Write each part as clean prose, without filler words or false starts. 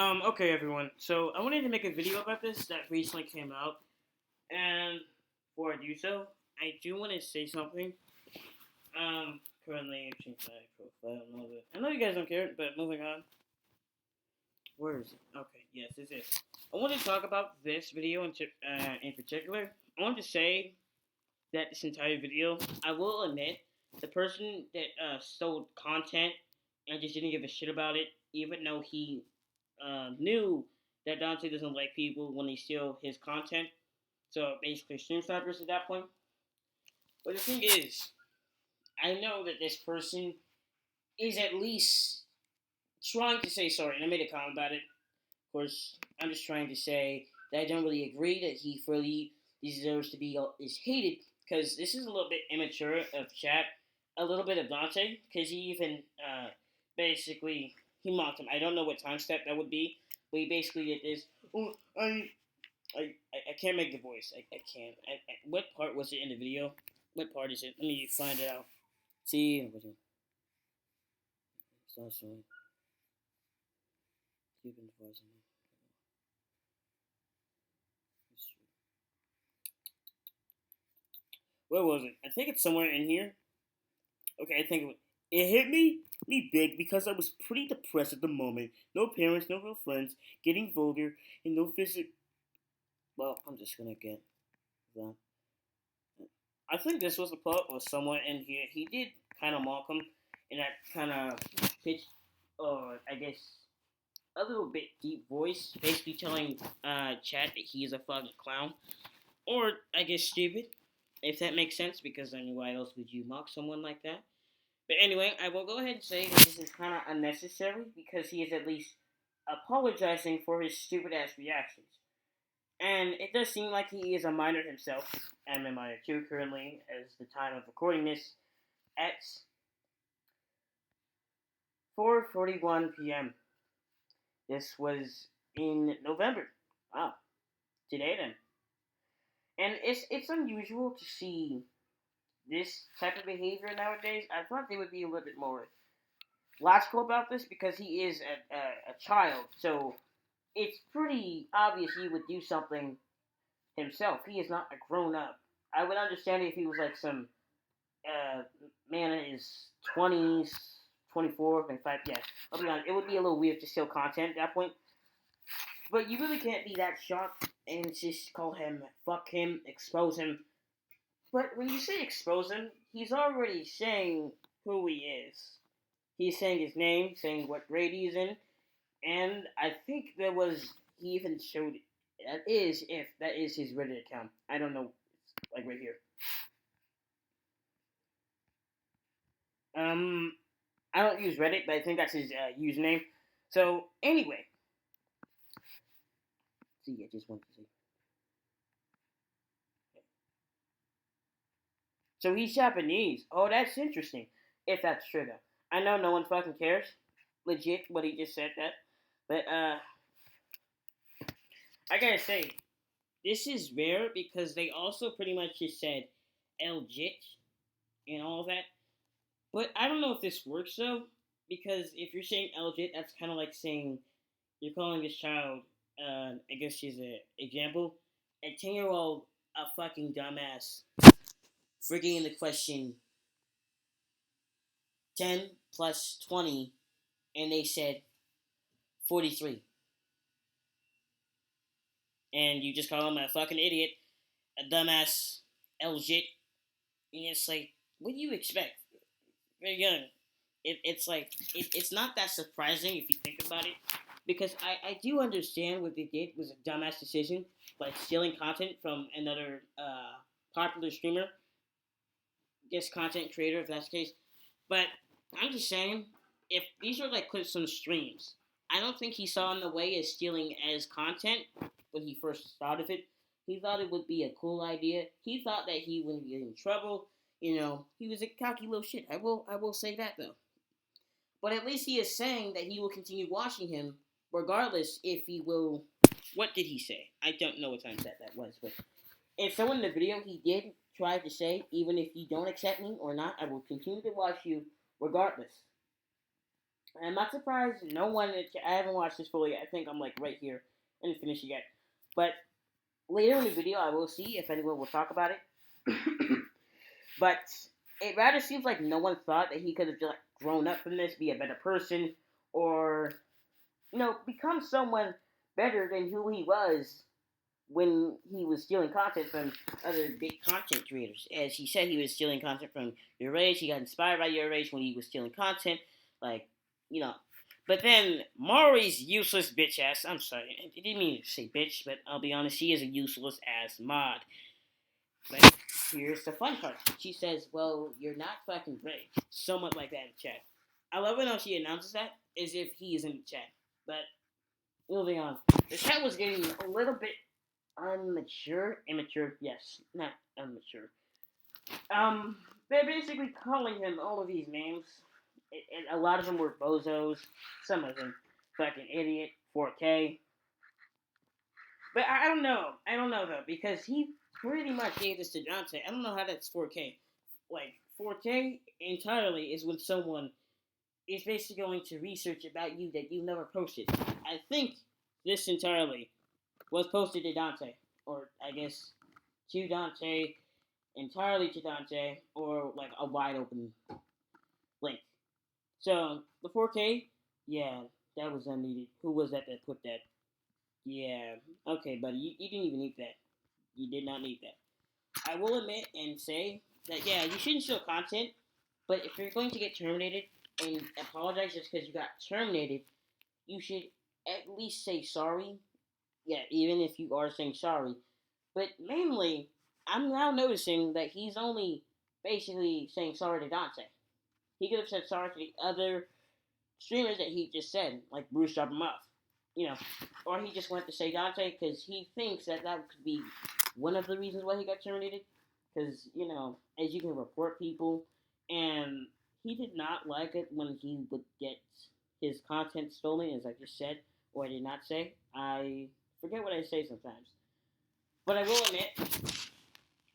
Okay, everyone. So I wanted to make a video about this that recently came out, and before I do so, I do want to say something. Currently, I've changed my profile. I know you guys don't care, but moving on. Where is it? Okay, yes, this is. I want to talk about this video in particular. I want to say that this entire video, I will admit, the person that stole content and just didn't give a shit about it, even though he knew that Dante doesn't like people when they steal his content. So basically, stream snipers at that point. But the thing is, I know that this person is at least trying to say sorry, and I made a comment about it. Of course, I'm just trying to say that I don't really agree that he fully deserves to be is hated because this is a little bit immature of chat, a little bit of Dante because he even basically he mocked him. I don't know what time step that would be, but he basically did this. Oh, I can't make the voice. I can't. What part was it in the video? What part is it? Let me find it out. See, it's not showing. Keeping the voice in there. Where was it? I think it's somewhere in here. Okay, I think it hit me big because I was pretty depressed at the moment. No parents, no real friends, getting vulgar, and no physical. Well, I'm just gonna get that. I think this was the part or somewhere in here. He did kind of mock him in that kind of pitch, or I guess a little bit deep voice, basically telling Chad that he is a fucking clown, or I guess stupid, if that makes sense. Because I mean, why else would you mock someone like that? But anyway, I will go ahead and say that this is kind of unnecessary because he is at least apologizing for his stupid ass reactions. And it does seem like he is a minor himself. I'm a minor too currently, as the time of recording this at 4:41 p.m. This was in November. Wow, today then. And it's unusual to see this type of behavior nowadays. I thought they would be a little bit more logical about this because he is a child, so it's pretty obvious he would do something himself. He is not a grown up. I would understand if he was like some uh, man in his 20s, 24, 25. Yeah, I'll be honest. It would be a little weird to steal content at that point. But you really can't be that shocked and just call him, fuck him, expose him. But when you say expose him, he's already saying who he is. He's saying his name, saying what grade he's in, and I think there was he even showed that is if that is his Reddit account. I don't know, like right here. Um, I don't use Reddit, but I think that's his username. So anyway, see, I just want to see. So he's Japanese. Oh, that's interesting. If that's true, though, I know no one fucking cares. Legit, what he just said that, but I gotta say, this is rare because they also pretty much just said legit and all that. But I don't know if this works though, because if you're saying legit, that's kind of like saying you're calling this child. I guess she's an example. A 10-year-old a fucking dumbass. Forgetting the question 10 plus 20, and they said 43, and you just call him a fucking idiot, a dumbass, legit, and it's like, what do you expect? Very young. It's like it's not that surprising if you think about it, because I do understand what they did was a dumbass decision, like stealing content from another popular streamer, guest content creator, if that's the case. But I'm just saying, if these are like clips from streams, I don't think he saw in the way as stealing as content when he first thought of it. He thought it would be a cool idea. He thought that he wouldn't get in trouble. You know, he was a cocky little shit. I will say that though. But at least he is saying that he will continue watching him, regardless if he will. What did he say? I don't know what time that was, but if someone in the video he did try to say, even if you don't accept me or not, I will continue to watch you regardless. I'm not surprised. No one. I haven't watched this fully. I think I'm like right here. I didn't finish it yet. But later in the video, I will see if anyone will talk about it. But it rather seems like no one thought that he could have just like, grown up from this, be a better person, or become someone better than who he was when he was stealing content from other big content creators. As he said, he was stealing content from Your Rage. He got inspired by Your Rage when he was stealing content. Like, you know. But then Maury's useless bitch ass. I'm sorry, I didn't mean to say bitch, but I'll be honest, she is a useless ass mod. But here's the fun part. She says, "Well, you're not fucking great." Somewhat like that in chat. I love it how she announces that as if he is in the chat. But moving on, the chat was getting a little bit immature. Yes, not immature. They're basically calling him all of these names. A lot of them were bozos. Some of them fucking idiot. 4K. But I don't know. I don't know though because he pretty much gave this to Dante. I don't know how that's 4K. Like 4K entirely is when someone is basically going to research about you that you never posted. I think this entirely was posted to Dante, or I guess to Dante, entirely to Dante, or like a wide open link. So the 4K, yeah, that was unneeded. Who was that put that? Yeah, okay, buddy, you didn't even need that. You did not need that. I will admit and say that yeah, you shouldn't steal content, but if you're going to get terminated and apologize just because you got terminated, you should at least say sorry. Yeah, even if you are saying sorry. But mainly, I'm now noticing that he's only basically saying sorry to Dante. He could have said sorry to the other streamers that he just said, like Bruce dropped him off. Or he just went to say Dante because he thinks that could be one of the reasons why he got terminated. Because, as you can report people, and he did not like it when he would get his content stolen, as I just said, or I did not say. I forget what I say sometimes. But I will admit,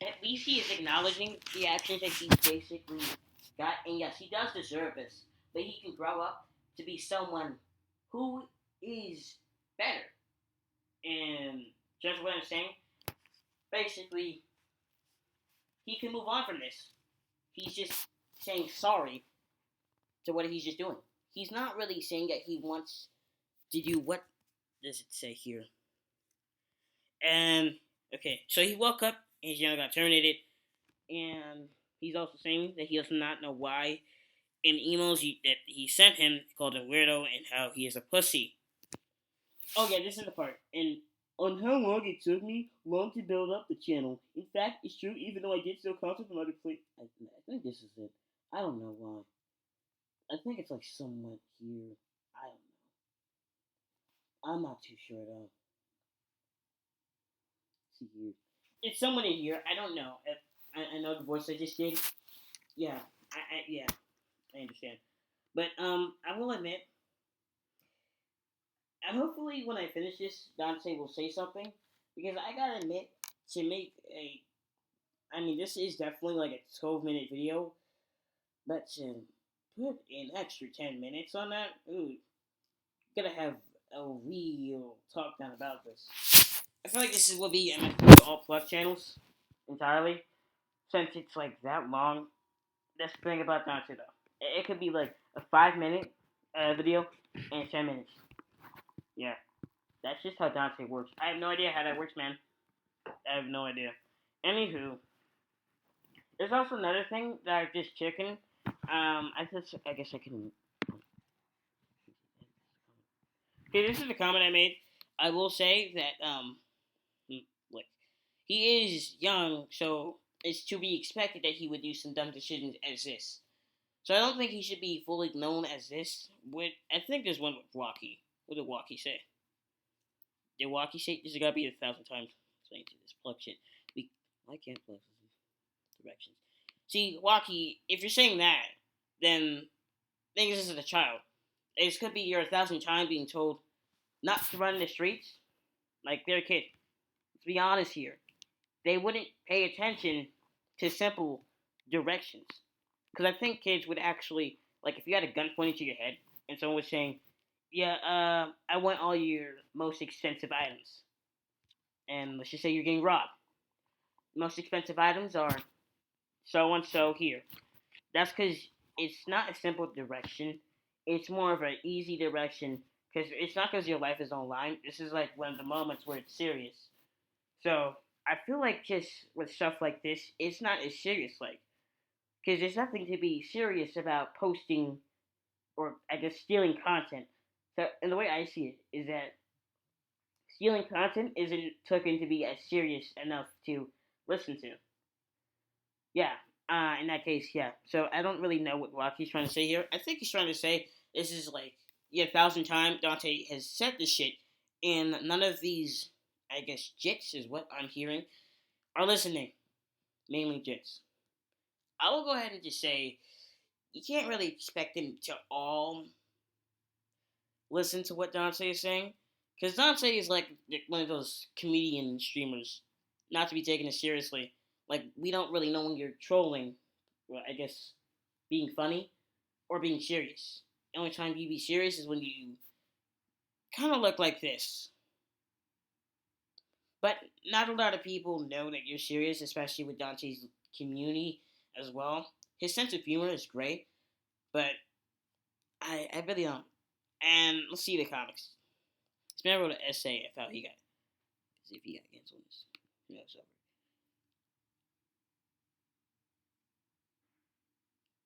at least he is acknowledging the actions that he basically got. And yes, he does deserve this. But he can grow up to be someone who is better. And just what I'm saying, basically, he can move on from this. He's just saying sorry to what he's just doing. He's not really saying that he wants to do what does it say here? And okay, so he woke up and his got terminated, and he's also saying that he does not know why. In emails that he sent him, he called him weirdo and how he is a pussy. Oh yeah, this is the part. And on how long it took me long to build up the channel. In fact, it's true. Even though I did steal content from other places, I think this is it. I don't know why. I think it's like somewhat here. I don't know. I'm not too sure though. See here. It's someone in here. I don't know. I know the voice I just did. Yeah. Yeah. I understand. But I will admit, and hopefully when I finish this, Dante will say something because I gotta admit to make a. I mean, this is definitely like a 12-minute video, but to put an extra 10 minutes on that, ooh, gotta have a real talk down about this. I feel like this will be MFP all plus channels entirely, since it's like that long. That's the thing about Dante though. It could be like a 5-minute video and 10 minutes. Yeah, that's just how Dante works. I have no idea how that works, man. I have no idea. Anywho, there's also another thing that I've just checking. I guess I can. Okay, this is the comment I made. I will say that like he is young, so it's to be expected that he would do some dumb decisions as this. So I don't think he should be fully known as this. I think there's one with Rocky. What did Rocky say? Did Rocky say this has got to be 1,000 times? Saying to this plug shit. I can't plug directions. See, Rocky, if you're saying that, then think this is a child. This could be your 1,000 times being told not to run in the streets like they're a kid. Let's be honest here. They wouldn't pay attention to simple directions. Because I think kids would actually, like, if you had a gun pointed to your head, and someone was saying, "Yeah, I want all your most expensive items," and let's just say you're getting robbed. Most expensive items are so and so here. That's because it's not a simple direction. It's more of an easy direction because it's not because your life is online. This is like one of the moments where it's serious. So I feel like just with stuff like this, it's not as serious. Like because there's nothing to be serious about posting or I guess stealing content. So and the way I see it is that stealing content isn't taken to be as serious enough to listen to. Yeah. In that case, yeah. So I don't really know what Rocky's trying to say here. I think he's trying to say this is like yeah, 1,000 times Dante has said this shit, and none of these, I guess, jits is what I'm hearing, are listening. Mainly jits. I will go ahead and just say you can't really expect them to all listen to what Dante is saying, because Dante is like one of those comedian streamers, not to be taken as seriously. Like we don't really know when you're trolling, well, I guess being funny or being serious. The only time you be serious is when you kind of look like this. But not a lot of people know that you're serious, especially with Dante's community as well. His sense of humor is great, but I really don't. And let's see the comics. This man wrote an essay about how he got, see if he got canceled. No, it's over.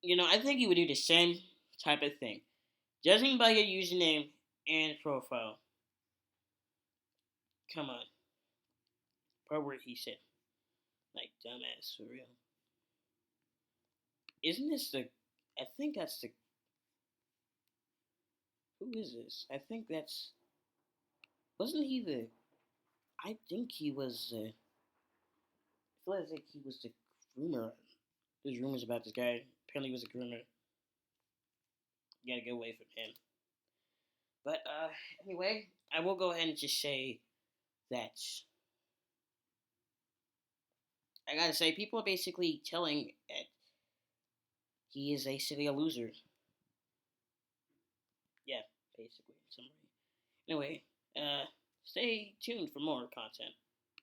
I think he would do the same type of thing. Judging by your username and profile. Come on. What word he said. Like, dumbass, for real. Isn't this the. I think that's the. Who is this? I think that's. Wasn't he the. I think he was. I feel like he was the groomer. There's rumors about this guy. Apparently, he was a groomer. You gotta get away from him. But, anyway, I will go ahead and just say that. I gotta say, people are basically telling that he is basically a loser. Yeah, basically, in summary. Anyway, stay tuned for more content.